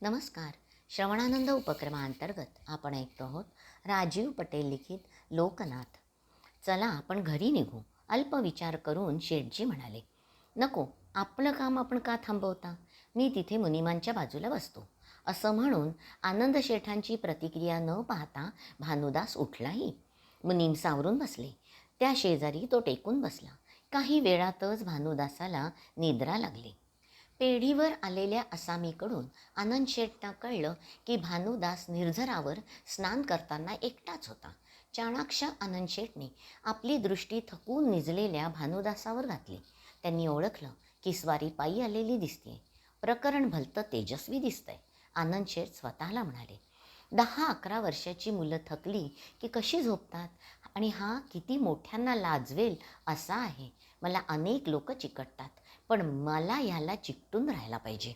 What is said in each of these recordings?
नमस्कार. श्रवणानंद उपक्रमांतर्गत आपण ऐकतो आहोत राजीव पटेल लिखित लोकनाथ. चला आपण घरी निघू, अल्प विचार करून शेठजी म्हणाले. नको, आपलं काम आपण का थांबवता? मी तिथे मुनिमांच्या बाजूला बसतो. असं म्हणून आनंद शेठांची प्रतिक्रिया न पाहता भानुदास उठलाही. मुनीम सावरून बसले. त्या शेजारी तो टेकून बसला. काही वेळातच भानुदासाला निद्रा लागली. पेढीवर आलेल्या असामीकडून आनंद शेठना कळलं की भानुदास निर्झरावर स्नान करताना एकटाच होता. चाणाक्ष आनंद शेठने आपली दृष्टी थकून निजलेल्या भानुदासावर घातली. त्यांनी ओळखलं की स्वारी पायी आलेली दिसते. प्रकरण भलतं तेजस्वी दिसतंय. आनंद शेठ स्वतःला म्हणाले. 10-11 वर्षाची मुलं थकली की कशी झोपतात, आणि हा किती मोठ्यांना लाजवेल असा आहे. मला अनेक लोक चिकटतात, पण मला ह्याला चिकटून राहायला पाहिजे.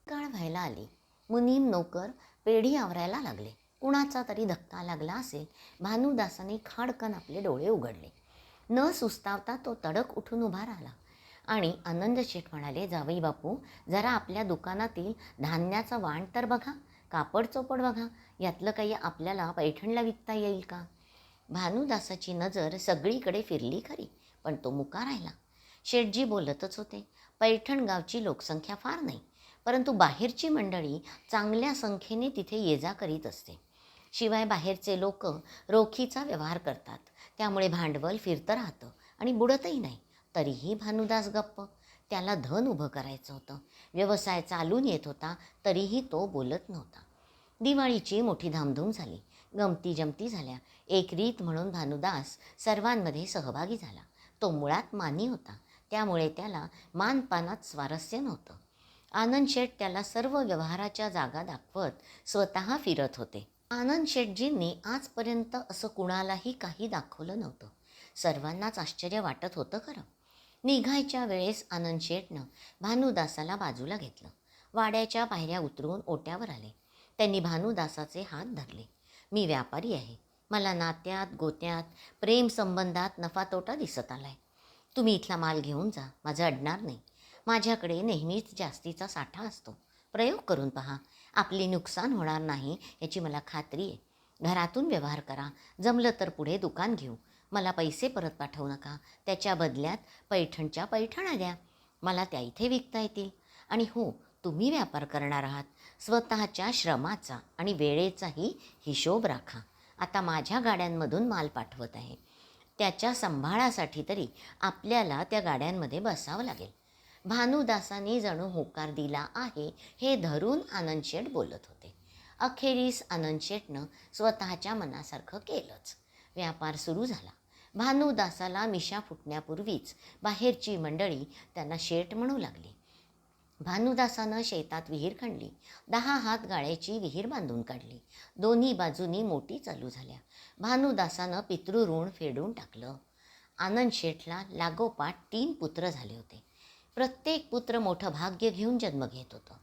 काळ व्हायला आली. मुनीम नोकर पेढी आवरायला लागले. कुणाचा तरी धक्का लागला असेल. भानुदासाने खाडकन आपले डोळे उघडले. न सुस्तावता तो तडक उठून उभा राहिला आणि आनंद शेठ म्हणाले, जावई बापू, जरा आपल्या दुकानातील धान्याचा वाण तर बघा, कापड चोपड बघा, यातलं काही आपल्याला पैठणला विकता येईल का? भानुदासाची नजर सगळीकडे फिरली खरी, पण तो मुका राहिला. शेठजी बोलतच होते. पैठण गावची लोकसंख्या फार नाही, परंतु बाहेरची मंडळी चांगल्या संख्येने तिथे ये जा करीत असते. शिवाय बाहेरचे लोक रोखीचा व्यवहार करतात, त्यामुळे भांडवल फिरतं राहतं आणि बुडतही नाही. तरीही भानुदास गप्प. त्याला धन उभं करायचं होतं. व्यवसाय चालून येत होता, तरीही तो बोलत नव्हता. दिवाळीची मोठी धामधूम झाली. गमती जमती झाल्या. एक रीत म्हणून भानुदास सर्वांमध्ये सहभागी झाला. तो मुळात मानी होता, त्यामुळे त्याला मानपानात स्वारस्य नव्हतं. आनंद शेठ त्याला सर्व व्यवहाराच्या जागा दाखवत स्वतः फिरत होते. आनंद शेठजींनी आजपर्यंत असं कुणालाही काही दाखवलं नव्हतं. सर्वांनाच आश्चर्य वाटत होतं खरं. निघायच्या वेळेस आनंद शेठनं भानुदासाला बाजूला घेतलं. वाड्याच्या पायऱ्या उतरून ओट्यावर आले. त्यांनी भानुदासाचे हात धरले. मी व्यापारी आहे. मला नात्यात, गोत्यात, प्रेम संबंधात नफा तोटा दिसत आलाय. तुम्ही इथला माल घेऊन जा, माझं अडणार नाही. माझ्याकडे नेहमीच जास्तीचा साठा असतो. प्रयोग करून पहा, आपले नुकसान होणार नाही याची मला खात्री आहे. घरातून व्यवहार करा. जमलं तर पुढे दुकान घेऊ. मला पैसे परत पाठवू नका. त्याच्या बदल्यात पैठणच्या पैठण्या द्या. मला त्या इथे विकता येतील. आणि हो, तुम्ही व्यापार करणार आहात, स्वतःच्या श्रमाचा आणि वेळेचाही हिशोब राखा. आता माझ्या गाड्यांमधून माल पाठवत आहे. त्याच्या सांभाळासाठी तरी आपल्याला त्या गाड्यांमध्ये बसावं लागेल. भानुदासाने जणू होकार दिला आहे हे धरून आनंद शेठ बोलत होते. अखेरीस आनंद शेठनं स्वतःच्या मनासारखं केलंच. व्यापार सुरू झाला. भानुदासाला मिशा फुटण्यापूर्वीच बाहेरची मंडळी त्यांना शेठ म्हणू लागली. भानुदासानं शेतात विहीर खणली. 10 हात गाळ्याची विहीर बांधून काढली. दोन्ही बाजूनी मोठी चालू झाल्या. भानुदासानं पितृऋण फेडून टाकलं. आनंद शेठला लागोपाठ 3 पुत्र झाले होते. प्रत्येक पुत्र मोठं भाग्य घेऊन जन्म घेत होतं.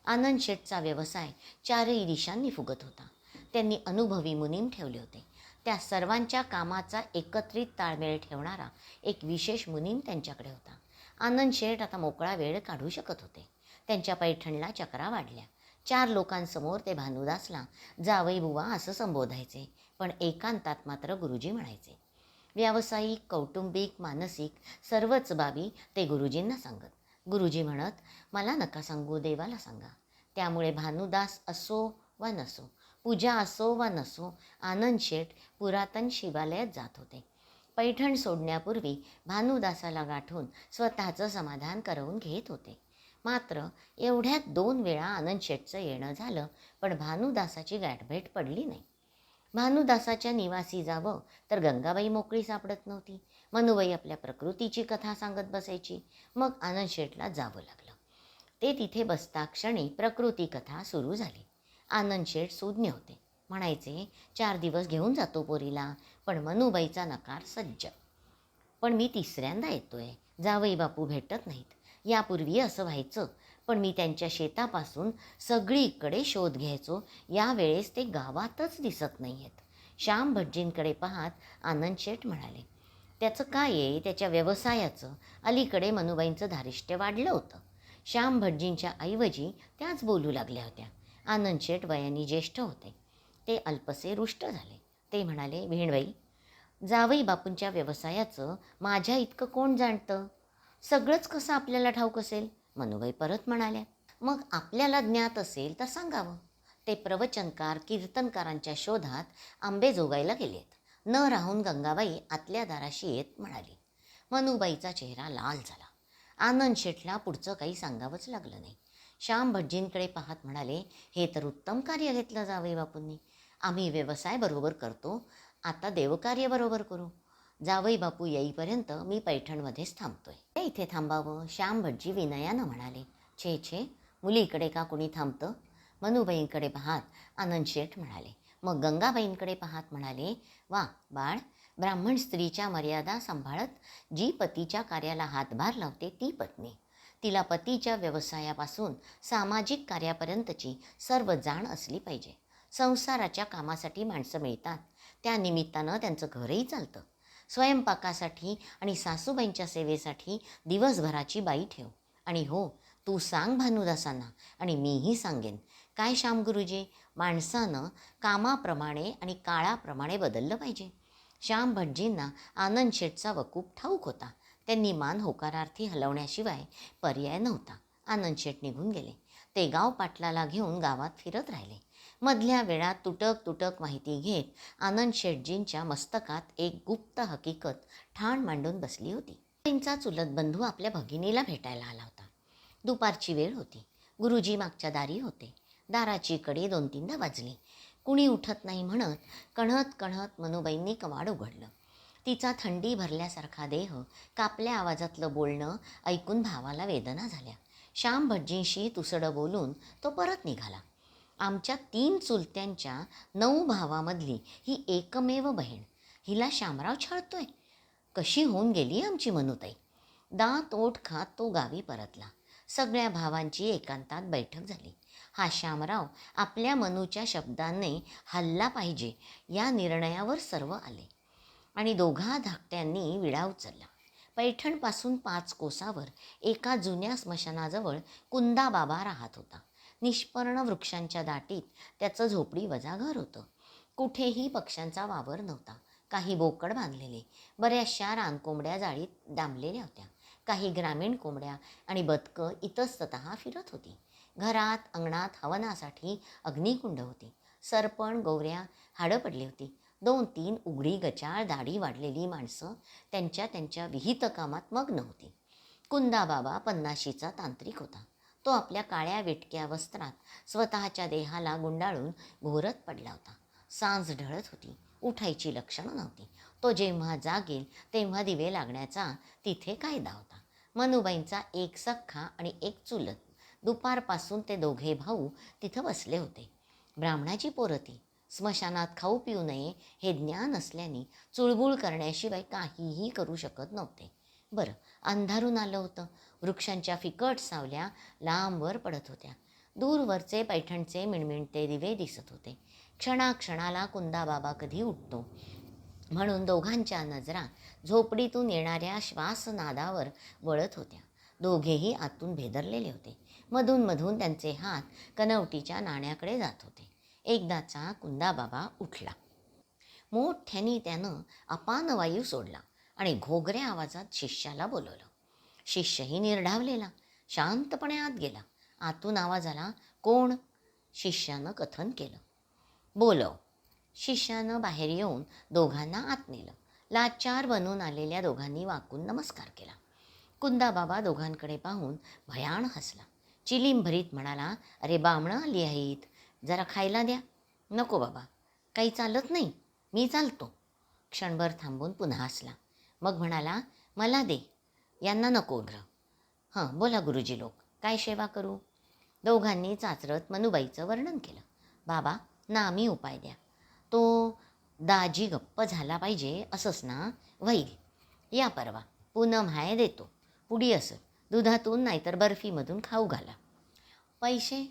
आनंद शेठचा व्यवसाय 4ही दिशांनी फुगत होता. त्यांनी अनुभवी मुनीम ठेवले होते. त्या सर्वांच्या कामाचा एकत्रित ताळमेळ ठेवणारा एक विशेष मुनीम त्यांच्याकडे होता. आनंद शेठ आता मोकळा वेळ काढू शकत होते. त्यांच्या पैठणला चक्रा वाढल्या. 4 लोकांसमोर ते भानुदासला जावई बुवा असं संबोधायचे, पण एकांतात मात्र गुरुजी म्हणायचे. व्यावसायिक, कौटुंबिक, मानसिक सर्वच बाबी ते गुरुजींना सांगत. गुरुजी म्हणत, मला नका सांगू, देवाला सांगा. त्यामुळे भानुदास असो वा नसो, पूजा असो वा नसो, आनंद शेठ पुरातन शिवालयात जात होते. पैठण सोडण्यापूर्वी भानुदासाला गाठून स्वतःचं समाधान करवून घेत होते. मात्र एवढ्यात 2 वेळा आनंद शेठचं येणं झालं, पण भानुदासाची गाठभेट पडली नाही. भानुदासाच्या निवासी जावं तर गंगाबाई मोकळी सापडत नव्हती. मनुबाई आपल्या प्रकृतीची कथा सांगत बसायची. मग आनंद शेठला जावं लागलं. ते तिथे बसता क्षणी प्रकृती कथा सुरू झाली. आनंद शेठ सुज्ञ होते. म्हणायचे, 4 दिवस घेऊन जातो पोरीला, पण मनुबाईचा नकार सज्ज. पण मी 3ऱ्यांदा येतोय. जावई बापू भेटत नाहीत. यापूर्वी असं व्हायचं, पण मी त्यांच्या शेतापासून सगळीकडे शोध घ्यायचो. यावेळेस ते गावातच दिसत नाही आहेत. श्याम भटजींकडे पाहत आनंद शेठ म्हणाले. त्याचं काय आहे, त्याच्या व्यवसायाचं. अलीकडे मनुबाईंचं धारिष्ट्य वाढलं होतं. श्याम भटजींच्या ऐवजी त्याच बोलू लागल्या होत्या. आनंद शेठ वयाने ज्येष्ठ होते. ते अल्पसे रुष्ट झाले. ते म्हणाले, "भिणबाई, जावई बापूंच्या व्यवसायाचं माझ्या इतकं कोण जाणतं? सगळंच कसं आपल्याला ठाऊक असेल?" मनुबाई परत म्हणाल्या, "मग आपल्याला ज्ञात असेल तर सांगावं." ते प्रवचनकार कीर्तनकारांच्या शोधात आंबेजोगाईला गेलेत. न राहून गंगाबाई आतल्या दाराशी येत म्हणाली. मनुबाईचा चेहरा लाल झाला. आनंद शेठला पुढचं काही सांगावंच लागलं नाही. श्याम भटजींकडे पाहत म्हणाले, "हे तर उत्तम कार्य घेतलं जावई बापूंनी. आम्ही व्यवसाय बरोबर करतो, आता देवकार्य बरोबर करू. जावई बापू येईपर्यंत मी पैठणमध्येच थांबतोय." "ते इथे थांबावं," श्याम भटजी विनयानं म्हणाले. "छे छे, मुलीकडे का कुणी थांबतं?" मनुबाईंकडे पाहत आनंद शेठ म्हणाले. मग गंगाबाईंकडे पाहत म्हणाले, "वा बाळ, ब्राह्मण स्त्रीच्या मर्यादा सांभाळत जी पतीच्या कार्याला हातभार लावते ती पत्नी. तिला पतीच्या व्यवसायापासून सामाजिक कार्यापर्यंतची सर्व जाण असली पाहिजे. संसाराच्या कामासाठी माणसं मिळतात, त्या निमित्तानं त्यांचं घरही चालतं. स्वयंपाकासाठी आणि सासूबाईंच्या सेवेसाठी दिवसभराची बाई ठेव. आणि हो, तू सांग भानुदासांना आणि मीही सांगेन. काय श्याम गुरुजी, माणसानं कामाप्रमाणे आणि काळाप्रमाणे बदललं पाहिजे." श्याम भटजींना आनंद शेठचा वकूप ठाऊक होता. त्यांनी मान होकारार्थी हलवण्याशिवाय पर्याय नव्हता. आनंद शेठ निघून गेले. ते गाव पाटलाला घेऊन गावात फिरत राहिले. मधल्या वेळात तुटक तुटक माहिती घेत आनंद शेठजींच्या मस्तकात एक गुप्त हकीकत ठाण मांडून बसली होती. त्यांचा चुलत बंधू आपल्या भगिनीला भेटायला आला होता. दुपारची वेळ होती. गुरुजी मागच्या दारी होते. दाराची कडी 2-3दा वाजली. कुणी उठत नाही म्हणत कणत कणत मनुबाईंनी कवाड उघडलं. तिचा थंडी भरल्यासारखा देह कापल्या आवाजातलं बोलणं ऐकून भावाला वेदना झाल्या. श्याम भटजींशी तुसडं बोलून तो परत निघाला. "आमच्या 3 चुलत्यांच्या 9 भावामधली ही एकमेव बहीण, हिला श्यामराव छळतोय. कशी होऊन गेली आमची मनुताई." दात ओठ खात तो गावी परतला. सगळ्या भावांची एकांतात बैठक झाली. हा श्यामराव आपल्या मनूच्या शब्दाने हल्ला पाहिजे या निर्णयावर सर्व आले आणि दोघा धाकट्यांनी विडा उचलला. पैठणपासून 5 कोसावर एका जुन्या स्मशानाजवळ कुंदाबाबा राहत होता. निष्पर्ण वृक्षांच्या दाटीत त्याचं झोपडी वजा घर होतं. कुठेही पक्ष्यांचा वावर नव्हता. काही बोकड बांधलेले, बऱ्याचशा रानकोंबड्या जाळीत डांबलेल्या होत्या. काही ग्रामीण कोंबड्या आणि बदकं इतस्ततः फिरत होती. घरात अंगणात हवनासाठी अग्निकुंड होती. सरपण गोवऱ्या हाडं पडली होती. 2-3 उघडी गचाळ दाढी वाढलेली माणसं त्यांच्या त्यांच्या विहित कामात मग्न होती. कुंदाबाबा 50शीचा तांत्रिक होता. तो आपल्या काळ्या वेटक्या वस्त्रात स्वतःच्या देहाला गुंडाळून घोरत पडला होता. सांज ढळत होती. उठायची लक्षणं नव्हती. तो जेव्हा जागेल तेव्हा दिवे लागण्याचा तिथे कायदा होता. मनुबाईंचा एक सख्खा आणि एक चुलत. दुपारपासून ते दोघे भाऊ तिथं बसले होते. ब्राह्मणाची पोरं ती. स्मशानात खाऊ पिऊ नये हे ज्ञान असल्याने चुळबुळ करण्याशिवाय काहीही करू शकत नव्हते. बरं, अंधारून आलं होतं. वृक्षांच्या फिकट सावल्या लांबवर पडत होत्या. दूरवरचे पैठणचे मिणमिणते दिवे दिसत होते. क्षणाक्षणाला कुंदाबाबा कधी उठतो म्हणून दोघांच्या नजरा झोपडीतून येणाऱ्या श्वासनादावर वळत होत्या. दोघेही आतून भेदरलेले होते. मधून मधून त्यांचे हात कनवटीच्या नाण्याकडे जात होते. एकदाचा कुंदाबाबा उठला. मोठ्याने त्यानं अपान वायू सोडला आणि घोगऱ्या आवाजात शिष्याला बोलवलं. शिष्यही निर्ढावलेला शांतपणे आत गेला. आतून आवाज आला, "कोण?" शिष्यानं कथन केलं. "बोलव." शिष्यानं बाहेर येऊन दोघांना आत नेलं. लाचार बनून आलेल्या दोघांनी वाकून नमस्कार केला. कुंदाबाबा दोघांकडे पाहून भयान हसला. चिलीमभरीत म्हणाला, "अरे बामणं आली आहेत, जरा खायला द्या." "नको बाबा, काही चालत नाही, मी चालतो." क्षणभर थांबून पुन्हा हसला. मग म्हणाला, "मला दे, यांना नको ग्रह." "हं, बोला गुरुजी लोक, काय सेवा करू?" दोघांनी चाचरत मनुबाईचं वर्णन केलं. "बाबा, नामी उपाय द्या. तो दाजी गप्प झाला पाहिजे असंच ना?" "व्हईल. या परवा. पूनम हाय देतो. पुडी असं दुधातून नाहीतर बर्फीमधून खाऊ घाला." "पैसे?"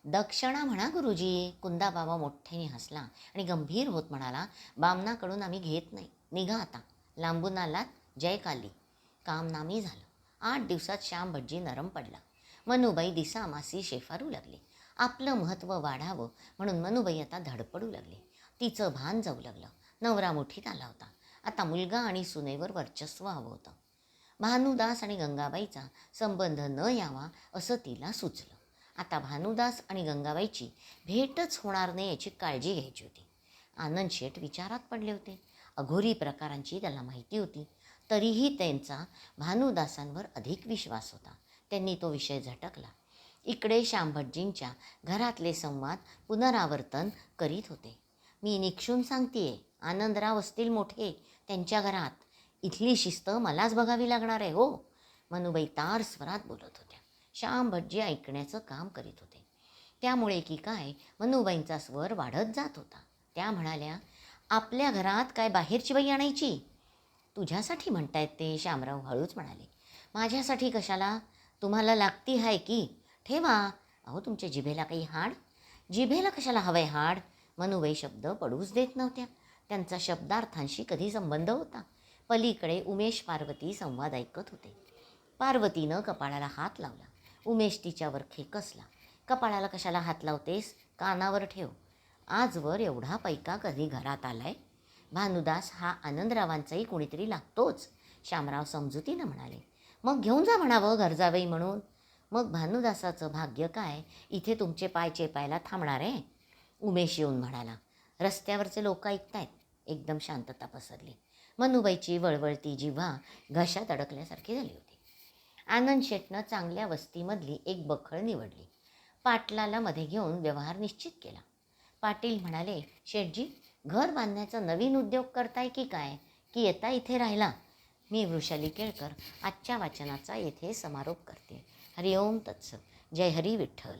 "दक्षिणा म्हणा गुरुजी." कुंदाबाबा मोठ्याने हसला आणि गंभीर होत म्हणाला, "बामणाकडून आम्ही घेत नाही. निघा आता. लांबून आलात, जय काली." काम नामी झालं. 8 दिवसात श्याम भटजी नरम पडला. मनुबाई दिसामासी शेफारू लागली. आपलं महत्त्व वाढावं म्हणून मनुबाई आता धडपडू लागली. तिचं भान जाऊ लागलं. नवरा मुठीत आला होता. आता मुलगा आणि सुनेवर वर्चस्व हवं होतं. भानुदास आणि गंगाबाईचा संबंध न यावा असं तिला सुचलं. आता भानुदास आणि गंगाबाईची भेटच होणार नाही याची काळजी घ्यायची होती. आनंद शेठ विचारात पडले होते. अघोरी प्रकारांची त्याला माहिती होती. तरीही त्यांचा भानुदासांवर अधिक विश्वास होता. त्यांनी तो विषय झटकला. इकडे शांभटजींच्या घरातले संवाद पुनरावर्तन करीत होते. मी निक्षून सांगतेय, आनंदराव असतील मोठे त्यांच्या घरात. इथली शिस्त मलाच बघावी लागणार आहे हो. मनुबाई तार स्वरात बोलत होत्या. शांभटजी ऐकण्याचं काम करीत होते. त्यामुळे की काय मनुबाईंचा स्वर वाढत जात होता. त्या म्हणाल्या, आपल्या घरात काय बाहेरची बाई आणायची? तुझ्यासाठी म्हणतायत ते, शामराव हळूच म्हणाले. माझ्यासाठी कशाला? तुम्हाला लागती आहे की ठेवा. अहो तुमच्या जिभेला काही हाड? जिभेला कशाला हवंय हाड? मनुबाई शब्द पडूच देत नव्हत्या. त्यांचा शब्दार्थांशी कधी संबंध होता? पलीकडे उमेश पार्वती संवाद ऐकत होते. पार्वतीनं कपाळाला हात लावला. उमेश तिच्यावर खेकसला. कपाळाला कशाला हात लावतेस? कानावर ठेव. आजवर एवढा पैका कधी घरात आलाय? भानुदास हा आनंदरावांचाही कोणीतरी लागतोच, शामराव समजुतीनं म्हणाले. मग घेऊन जा म्हणावं घरजावई म्हणून. मग भानुदासाचं भाग्य काय इथे तुमचे पाय चेपायला थांबणार आहे? उमेश येऊन म्हणाला. रस्त्यावरचे लोक ऐकतायत. एकदम शांतता पसरली. मनुबाईची वळवळती जिव्हा घशात अडकल्यासारखी झाली होती. आनंद शेटनं चांगल्या वस्तीमधली एक बखळ निवडली. पाटलाला मध्ये घेऊन व्यवहार निश्चित केला. पाटील म्हणाले, शेठजी, घर बांधण्याचा नवीन उद्योग करताय की काय, की येता इथे राहिला? मी वृषाली केळकर आजच्या वाचनाचा येथे समारोप करते. हरिओम तत्सत. जय हरी विठ्ठल.